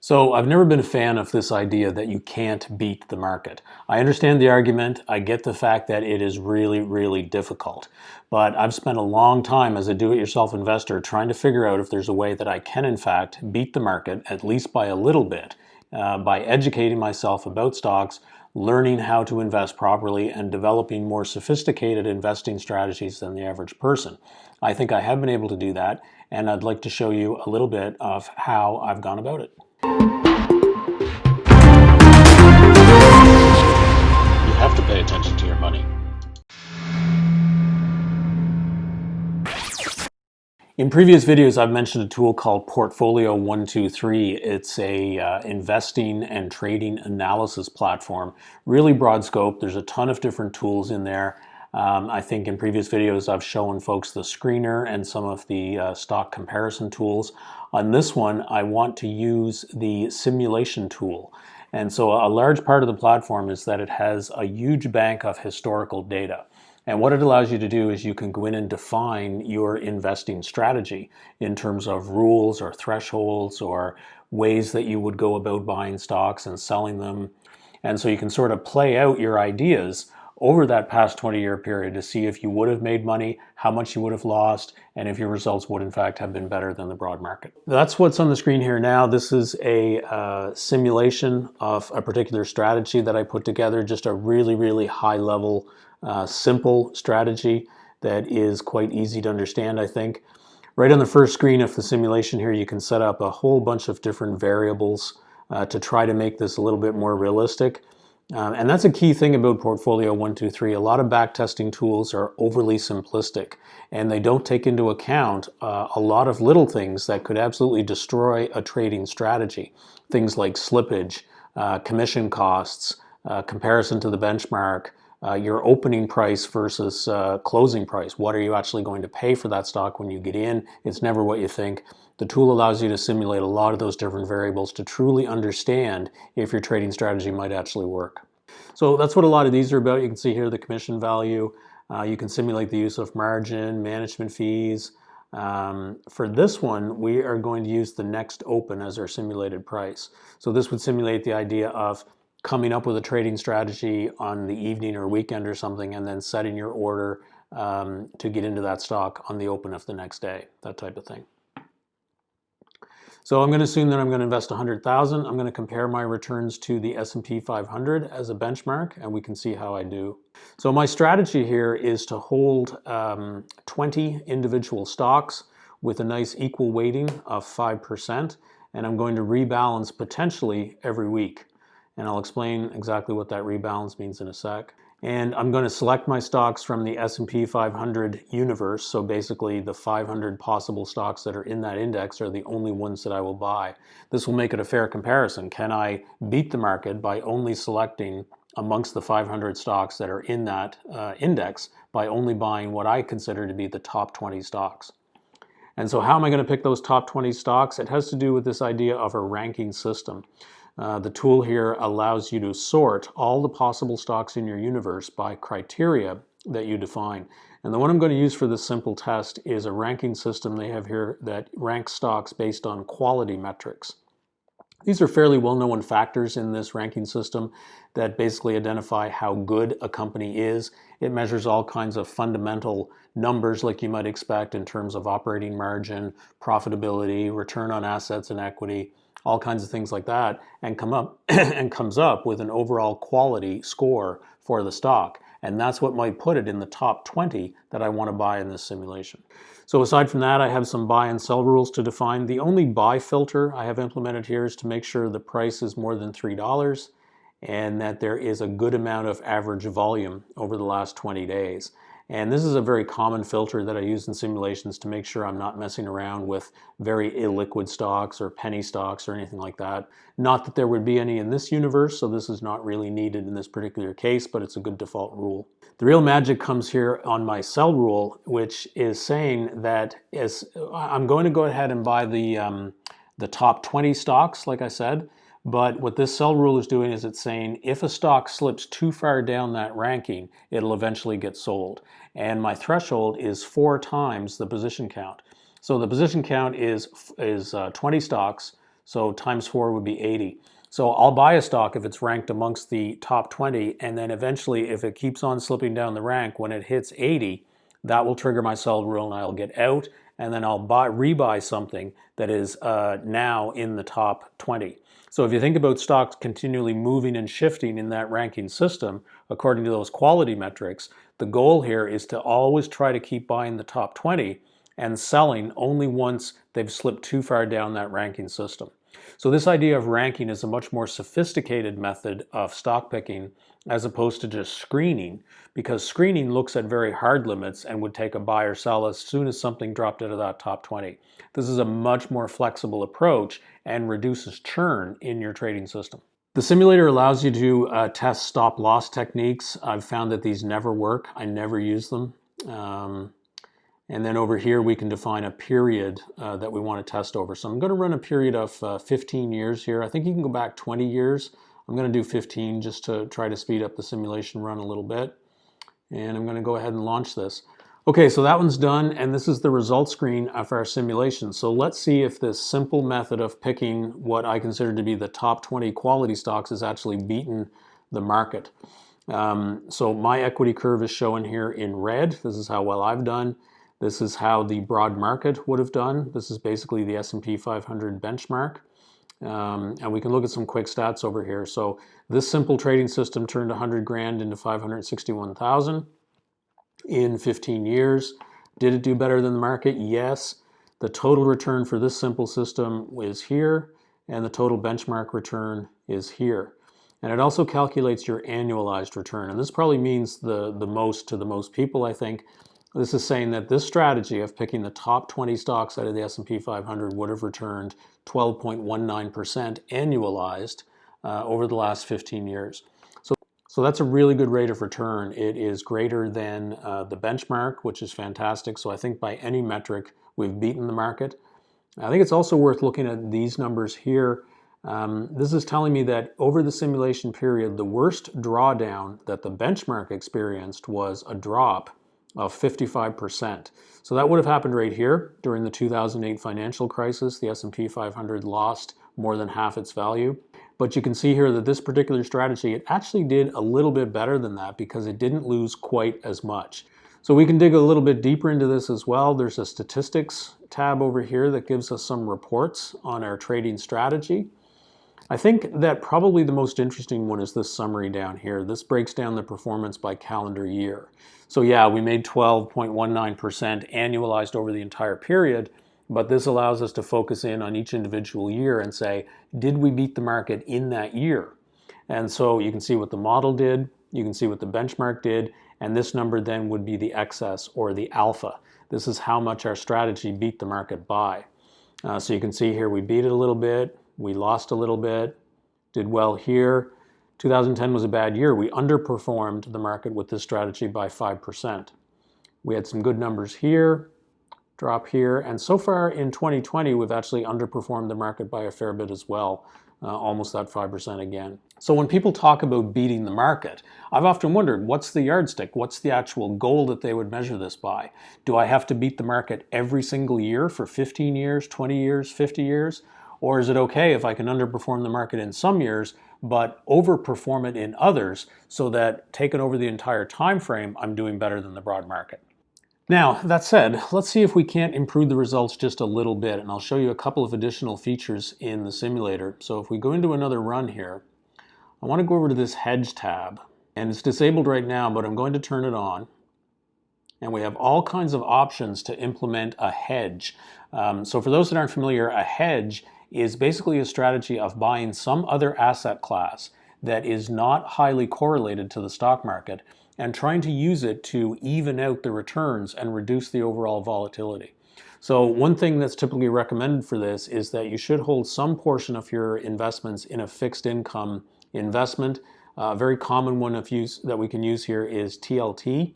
So I've never been a fan of this idea that you can't beat the market. I understand the argument. I get the fact that it is really, really difficult. But I've spent a long time as a do-it-yourself investor trying to figure out if there's a way that I can, in fact, beat the market, at least by a little bit, by educating myself about stocks, learning how to invest properly, and developing more sophisticated investing strategies than the average person. I think I have been able to do that, and I'd like to show you a little bit of how I've gone about it. You have to pay attention to your money. In previous videos, I've mentioned a tool called Portfolio 123. It's a investing and trading analysis platform. Really broad scope. There's a ton of different tools in there. I think in previous videos, I've shown folks the screener and some of the stock comparison tools. On this one, I want to use the simulation tool. And so a large part of the platform is that it has a huge bank of historical data. And what it allows you to do is you can go in and define your investing strategy in terms of rules or thresholds or ways that you would go about buying stocks and selling them. And so you can sort of play out your ideas over that past 20-year period to see if you would have made money, how much you would have lost, and if your results would in fact have been better than the broad market. That's what's on the screen here now. This is a simulation of a particular strategy that I put together, just a really, really high level, simple strategy that is quite easy to understand, I think. Right on the first screen of the simulation here, you can set up a whole bunch of different variables to try to make this a little bit more realistic. And that's a key thing about Portfolio 123. A lot of backtesting tools are overly simplistic, and they don't take into account a lot of little things that could absolutely destroy a trading strategy. Things like slippage, commission costs, comparison to the benchmark, your opening price versus closing price. What are you actually going to pay for that stock when you get in? It's never what you think. The tool allows you to simulate a lot of those different variables to truly understand if your trading strategy might actually work. So that's what a lot of these are about. You can see here the commission value. You can simulate the use of margin, management fees. For this one, we are going to use the next open as our simulated price. So this would simulate the idea of coming up with a trading strategy on the evening or weekend or something, and then setting your order to get into that stock on the open of the next day, that type of thing. So I'm going to assume that I'm going to invest 100,000. I'm going to compare my returns to the S&P 500 as a benchmark, and we can see how I do. So my strategy here is to hold 20 individual stocks with a nice equal weighting of 5%, and I'm going to rebalance potentially every week. And I'll explain exactly what that rebalance means in a sec. And I'm going to select my stocks from the S&P 500 universe. So basically the 500 possible stocks that are in that index are the only ones that I will buy. This will make it a fair comparison. Can I beat the market by only selecting amongst the 500 stocks that are in that index by only buying what I consider to be the top 20 stocks? And so how am I going to pick those top 20 stocks? It has to do with this idea of a ranking system. The tool here allows you to sort all the possible stocks in your universe by criteria that you define. And the one I'm going to use for this simple test is a ranking system they have here that ranks stocks based on quality metrics. These are fairly well-known factors in this ranking system that basically identify how good a company is. It measures all kinds of fundamental numbers like you might expect in terms of operating margin, profitability, return on assets and equity, all kinds of things like that, and comes up with an overall quality score for the stock. And that's what might put it in the top 20 that I want to buy in this simulation. So aside from that, I have some buy and sell rules to define. The only buy filter I have implemented here is to make sure the price is more than $3 and that there is a good amount of average volume over the last 20 days. And this is a very common filter that I use in simulations to make sure I'm not messing around with very illiquid stocks or penny stocks or anything like that. Not that there would be any in this universe, so this is not really needed in this particular case, but it's a good default rule. The real magic comes here on my sell rule, which is saying that I'm going to go ahead and buy the top 20 stocks, like I said. But what this sell rule is doing is it's saying if a stock slips too far down that ranking, it'll eventually get sold. And my threshold is 4 times the position count. So the position count is 20 stocks. So times 4 would be 80. So I'll buy a stock if it's ranked amongst the top 20, and then eventually if it keeps on slipping down the rank, when it hits 80, that will trigger my sell rule and I'll get out, and then I'll rebuy something that is now in the top 20. So if you think about stocks continually moving and shifting in that ranking system according to those quality metrics, the goal here is to always try to keep buying the top 20 and selling only once they've slipped too far down that ranking system. So this idea of ranking is a much more sophisticated method of stock picking as opposed to just screening, because screening looks at very hard limits and would take a buy or sell as soon as something dropped out of that top 20. This is a much more flexible approach and reduces churn in your trading system. The simulator allows you to test stop loss techniques. I've found that these never work. I never use them. And then over here, we can define a period that we want to test over. So I'm going to run a period of 15 years here. I think you can go back 20 years. I'm going to do 15 just to try to speed up the simulation run a little bit. And I'm going to go ahead and launch this. Okay, so that one's done, and this is the result screen of our simulation. So let's see if this simple method of picking what I consider to be the top 20 quality stocks has actually beaten the market. So my equity curve is shown here in red. This is how well I've done. This is how the broad market would have done. This is basically the S&P 500 benchmark. And we can look at some quick stats over here. So this simple trading system turned 100 grand into 561,000 in 15 years. Did it do better than the market? Yes. The total return for this simple system is here, and the total benchmark return is here. And it also calculates your annualized return. And this probably means the most to the most people, I think. This is saying that this strategy of picking the top 20 stocks out of the S&P 500 would have returned 12.19% annualized over the last 15 years. So that's a really good rate of return. It is greater than the benchmark, which is fantastic. So I think by any metric, we've beaten the market. I think it's also worth looking at these numbers here. This is telling me that over the simulation period, the worst drawdown that the benchmark experienced was a drop of 55%. So that would have happened right here during the 2008 financial crisis. The S&P 500 lost more than half its value. But you can see here that this particular strategy, it actually did a little bit better than that because it didn't lose quite as much. So we can dig a little bit deeper into this as well. There's a statistics tab over here that gives us some reports on our trading strategy. I think that probably the most interesting one is this summary down here. This breaks down the performance by calendar year. So yeah, we made 12.19% annualized over the entire period, but this allows us to focus in on each individual year and say, did we beat the market in that year? And so you can see what the model did, you can see what the benchmark did, and this number then would be the excess or the alpha. This is how much our strategy beat the market by. So you can see here we beat it a little bit, we lost a little bit, did well here. 2010 was a bad year. We underperformed the market with this strategy by 5%. We had some good numbers here, drop here, and so far in 2020, we've actually underperformed the market by a fair bit as well, almost that 5% again. So when people talk about beating the market, I've often wondered, what's the yardstick? What's the actual goal that they would measure this by? Do I have to beat the market every single year for 15 years, 20 years, 50 years? Or is it okay if I can underperform the market in some years, but overperform it in others so that taken over the entire time frame, I'm doing better than the broad market? Now, that said, let's see if we can't improve the results just a little bit, and I'll show you a couple of additional features in the simulator. So if we go into another run here, I want to go over to this Hedge tab, and it's disabled right now, but I'm going to turn it on. And we have all kinds of options to implement a hedge. So for those that aren't familiar, a hedge is basically a strategy of buying some other asset class that is not highly correlated to the stock market and trying to use it to even out the returns and reduce the overall volatility. So one thing that's typically recommended for this is that you should hold some portion of your investments in a fixed income investment. A very common one of use that we can use here is TLT.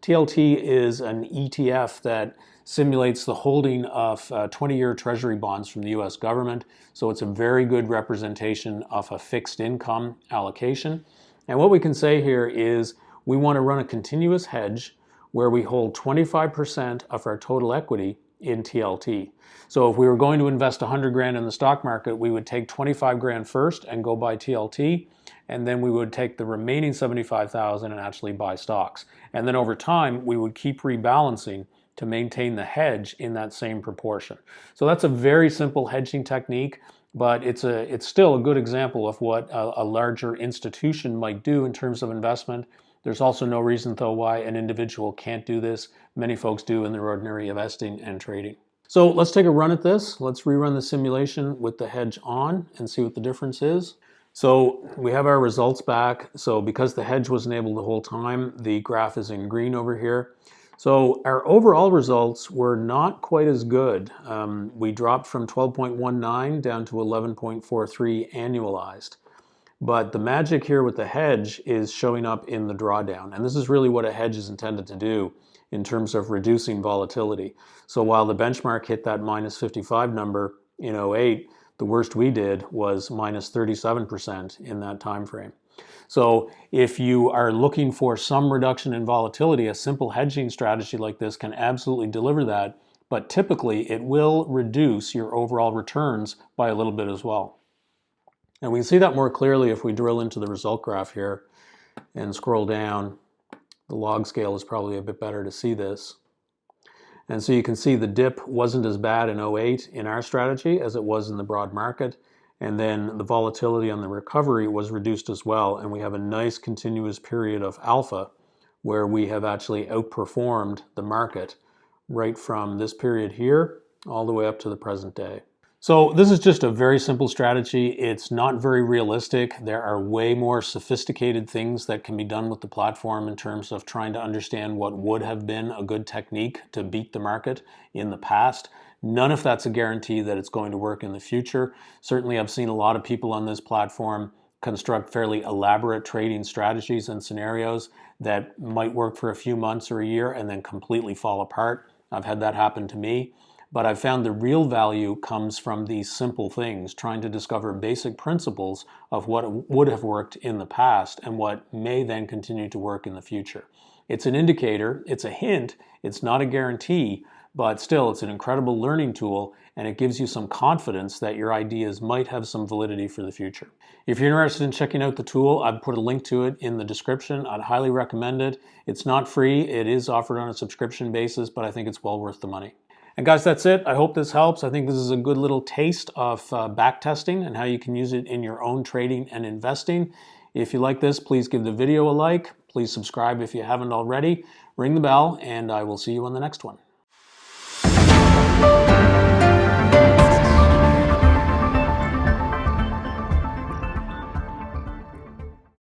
TLT is an ETF that simulates the holding of 20-year treasury bonds from the US government. So it's a very good representation of a fixed income allocation. And what we can say here is we want to run a continuous hedge where we hold 25% of our total equity in TLT. So if we were going to invest 100 grand in the stock market, we would take 25 grand first and go buy TLT, and then we would take the remaining 75,000 and actually buy stocks. And then over time, we would keep rebalancing to maintain the hedge in that same proportion. So that's a very simple hedging technique, but it's still a good example of what a larger institution might do in terms of investment. There's also no reason, though, why an individual can't do this. Many folks do in their ordinary investing and trading. So let's take a run at this. Let's rerun the simulation with the hedge on and see what the difference is. So we have our results back. So because the hedge was enabled the whole time, the graph is in green over here. So our overall results were not quite as good. We dropped from 12.19 down to 11.43 annualized. But the magic here with the hedge is showing up in the drawdown. And this is really what a hedge is intended to do in terms of reducing volatility. So while the benchmark hit that minus 55 number in '08, the worst we did was minus 37% in that time frame. So if you are looking for some reduction in volatility, a simple hedging strategy like this can absolutely deliver that, but typically it will reduce your overall returns by a little bit as well. And we can see that more clearly if we drill into the result graph here and scroll down. The log scale is probably a bit better to see this. And so you can see the dip wasn't as bad in '08 in our strategy as it was in the broad market. And then the volatility on the recovery was reduced as well. And we have a nice continuous period of alpha where we have actually outperformed the market right from this period here all the way up to the present day. So this is just a very simple strategy. It's not very realistic. There are way more sophisticated things that can be done with the platform in terms of trying to understand what would have been a good technique to beat the market in the past. None of that's a guarantee that it's going to work in the future. Certainly, I've seen a lot of people on this platform construct fairly elaborate trading strategies and scenarios that might work for a few months or a year and then completely fall apart. I've had that happen to me. But I've found the real value comes from these simple things, trying to discover basic principles of what would have worked in the past and what may then continue to work in the future. It's an indicator, it's a hint, it's not a guarantee, but still it's an incredible learning tool, and it gives you some confidence that your ideas might have some validity for the future. If you're interested in checking out the tool, I've put a link to it in the description. I'd highly recommend it. It's not free, it is offered on a subscription basis, but I think it's well worth the money. And guys, that's it. I hope this helps. I think this is a good little taste of backtesting and how you can use it in your own trading and investing. If you like this, please give the video a like. Please subscribe if you haven't already. Ring the bell, and I will see you on the next one.